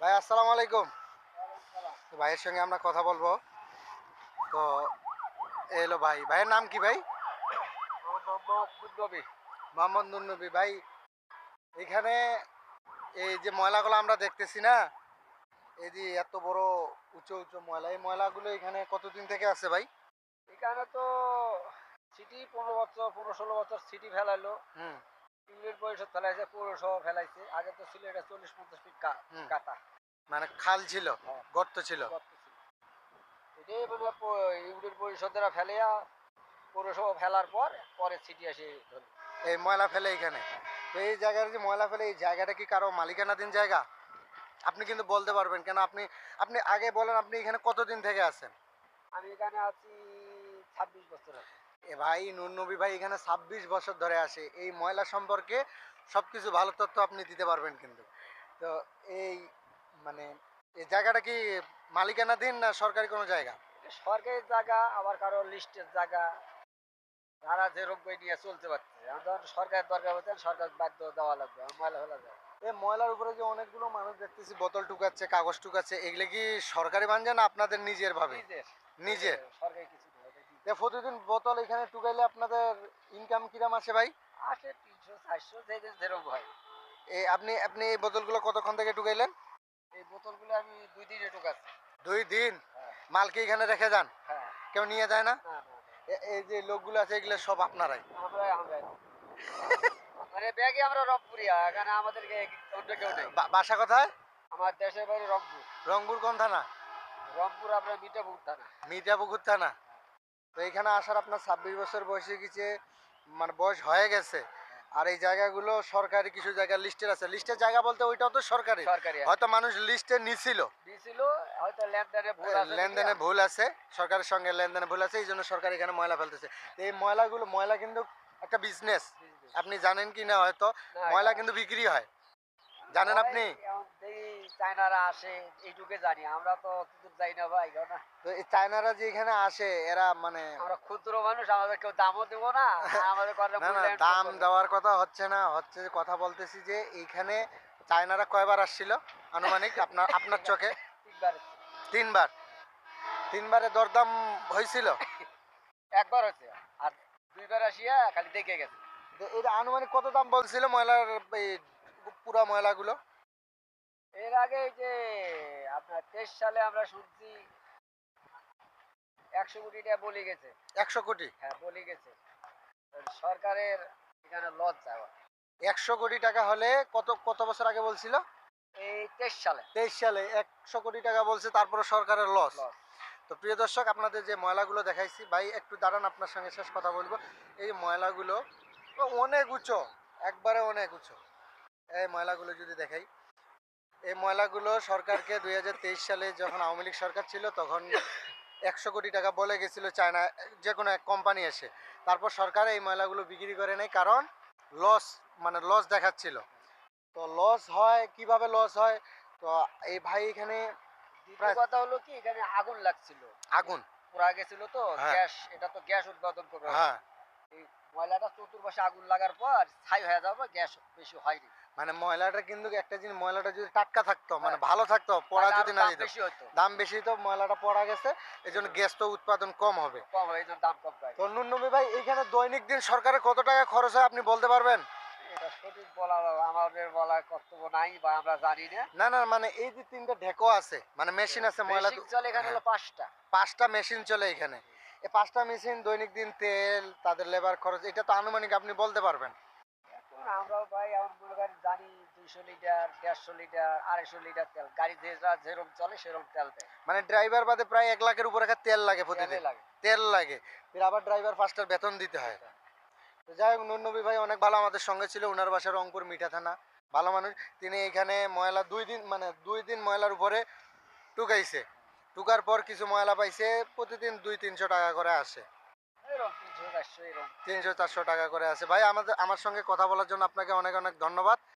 ভাই আসসালামু আলাইকুম। তো ভাইয়ের সঙ্গে আমরা কথা বলবো। তো এলো ভাই, ভাইয়ের নাম কি ভাই? মোহাম্মদ নুরনবী ভাই। এখানে এই যে ময়লাগুলো আমরা দেখতেছি না, এই যে এত বড় উঁচু উঁচু ময়লা, এই ময়লাগুলো এখানে কতদিন থেকে আছে ভাই? এখানে তো সিটি 15 বছর 15-16 বছর সিটি ফেলাইলো। হুম। ইউনিয়ন পরিষদ ফেলাইছে, পৌরসভা ফেলাইছে। আগে তো ছিল এটা 40-50 ফিট হুম। কাটা। মানে খাল ছিল, হ্যাঁ, গর্ত ছিল। গর্ত ছিল। এটাই মানে ইউনিয়ন পরিষদেরা ফেলেয়া পৌরসভা ফেলার পর পরে সিটি এসে ধরল। এই ময়লা ফেলে এখানে। তো এই জায়গার যে ময়লা ফেলে, এই জায়গাটা কি কারো মালিকানাধীন জায়গা? আপনি কিন্তু বলতে পারবেন কেন? আপনি আপনি আগে বলেন, আপনি এখানে কতদিন থেকে আছেন? আমি এখানে আছি 26 বছর আছে। এ ভাই নুরনবী ভাই এখানে 26 বছর ধরে আসে, এই ময়লা সম্পর্কে সবকিছু ভালো তথ্য আপনি দিতে পারবেন কিন্তু। তো এই মানে এই জায়গাটা কি মালিকানাধীন না সরকারি কোনো জায়গা? এটা সরকারি জায়গা, আবার কারো লিস্টের জায়গা। যারা যেরকম করে নিয়ে চলতে পারছে। এখন যখন সরকারের দরকার হচ্ছে সরকার বাধ্য দেওয়া লাগবে, ময়লা ফেলা যায়। এই ময়লার উপরে যে অনেকগুলো মানুষ দেখতেছি বোতল টুকাচ্ছে, কাগজ টুকাচ্ছে, এগুলো কি সরকারি বাঞ্জা না আপনাদের নিজের ভাবে? নিজের নিজের। সরকারি কিছু না, এটা নিজের। প্রতিদিন বোতল এখানে টুকাইলে আপনাদের ইনকাম কিরাম আসে ভাই? আসে 300-400 যেরকম হয়। এই আপনি আপনি এই বোতলগুলো কতক্ষণ থেকে টুকাইলেন? এই বোতলগুলো আমি 2 দিনে ঢুকাচ্ছি। 2 দিন? হ্যাঁ। মাল কি এখানে রেখে যান? হ্যাঁ। কেউ নিয়ে যায় না? না, না, এই যে লোকগুলো আছে এগুলো সব আপনারাই? আমরা মানে ব্যাগে আমরা রংপুরিয়া, এখানে আমাদেরকে অন্য কেউ নেই। বাসা কোথায়? আমার দেশের বাড়ি রংপুর। রংপুর কোন থানা? রংপুর আপনার মিঠাপুর থানা। মির্জাপুকুর থানা। তো এখানে আসার আপনার 26 বছর বয়সে গেছে, মানে বয়স হয়ে গেছে। আর এই জায়গাগুলো সরকারি কিছু জায়গা লিস্টের আছে। লিস্টের জায়গা বলতে ওইটাও তো সরকারি। সরকারি হয়তো মানুষ লিস্টে নিছিল, দিয়েছিল, হয়তো লেনদেনে ভুল আছে লেনদেনে ভুল আছে, সরকারের সঙ্গে লেনদেনে ভুল আছে, এই জন্য সরকার এখানে ময়লা ফেলতেছে। তো এই ময়লা কিন্তু একটা বিজনেস। আপনি জানেন কি না হয়তো, ময়লা কিন্তু বিক্রি হয়, জানেন আপনি? চায়নারা আসে এইটুকে জানি, আমরা তো অতদূর যাই না ভাই, না। তো এই চায়নারা যে এখানে আসে, এরা মানে আমরা ক্ষুদ্র মানুষ, আমাদের কেউ দামও দেবো না, আমাদের কথা না না, মূল্যায়ন দাম করবে না। দেওয়ার কথা হচ্ছে না, হচ্ছে যে কথা বলতেছি যে এইখানে চায়নারা কয়বার আসছিল আনুমানিক আপনার আপনার চোখে? 3 বার। 3বার? 3বারে দরদাম হয়েছিল? একবার হচ্ছে, আর 2 বার আসিয়া খালি দেখে গেছে। তো এটা আনুমানিক কত দাম বলছিল ময়লার, এই পুরা ময়লাগুলো? এর আগে এই যে আপনার 23 সালে আমরা শুনছি 100 কোটি টাকা বলে গেছে। 100 কোটি? হ্যাঁ, বলে গেছে। সরকারের এখানে লস যায়। 100 কোটি টাকা হলে কত কত বছর আগে বলছিল? এই 23 সালে। 23 সালে 100 কোটি টাকা বলছে, তারপরে সরকারের লস। লস। তো প্রিয় দর্শক, আপনাদের যে ময়লাগুলো দেখাইছি, ভাই একটু দাঁড়ান, আপনার সঙ্গে শেষ কথা বলবো। এই ময়লাগুলো অনেক উঁচু, একবারে অনেক উঁচু। এই ময়লাগুলো যদি দেখাই, এই ময়লাগুলো সরকারকে 2023 সালে যখন আওয়ামী লীগ সরকার ছিল তখন 100 কোটি টাকা বলে গেছিল চায়না, যে কোনো এক কোম্পানি এসে। তারপর সরকার এই ময়লাগুলো বিক্রি করে নেয়, কারণ লস, মানে লস দেখাচ্ছিল। তো লস হয় কিভাবে? লস হয় তো এই ভাই এখানে দ্বিতীয় প্রায় কথা হলো কি, এখানে আগুন লাগছিল। আগুন। পুরা গেছিল তো হ্যাঁ। গ্যাস, এটা তো গ্যাস উৎপাদন করবে। হ্যাঁ। এই ময়লাটা চতুর্পাশে আগুন লাগার পর ছাই হয়ে যাওয়ার পর গ্যাস বেশি হয়নি। মানে ময়লাটা কিন্তু একটা জিনিস, ময়লাটা যদি টাটকা থাকতো, মানে হ্যাঁ। ভালো থাকতো, পড়া তাহলে যদি আরো না দাম যেত, বেশি হতো। দাম বেশি তো, ময়লাটা পড়া গেছে, এই জন্য গ্যাস তো উৎপাদন কম হবে। কম হয়, এই জন্য দাম কম পায়। তো নুরনবী ভাই, এখানে দৈনিক দিন সরকারের কত টাকা খরচ হয় আপনি বলতে পারবেন? এটা সঠিক বলা আমাদের বলার কর্তব্য নাই, বা আমরা জানি না। না না, মানে এই যে 3টা ঢেকো আছে, মানে মেশিন আছে ময়লা বেসিক চলে এখানে হলো 5টা। 5টা মেশিন চলে এখানে। এই 5টা মেশিন দৈনিক দিন তেল, তাদের লেবার খরচ, এটা তো আনুমানিক আপনি বলতে পারবেন? এখন আমরাও ভাই এমন মনে করেন জানি 200 লিটার 150 লিটার 250 লিটার তেল, গাড়ি যেরকম চলে সেরকম তেল দেয়। মানে ড্রাইভার বাদে প্রায় 1 লাখের উপরে তেল লাগে প্রতিদিন। তেলে লাগে। তেল লাগে, ফির আবার ড্রাইভার 5টার বেতন দিতে হয়। তো যাই হোক, নুরনবী ভাই অনেক ভালো আমাদের সঙ্গে ছিল। ওনার বাসা রংপুর মিঠা থানা, ভালো মানুষ। তিনি এখানে ময়লা 2 দিন, মানে 2 দিন ময়লার উপরে টুকাইছে। টুকার পর কিছু ময়লা পাইছে, প্রতিদিন 200-300 টাকা করে আসে। এরকম 300-400 এরকম। 300-400 টাকা করে আসে। ভাই আমার সঙ্গে কথা বলার জন্য আপনাকে অনেক অনেক ধন্যবাদ।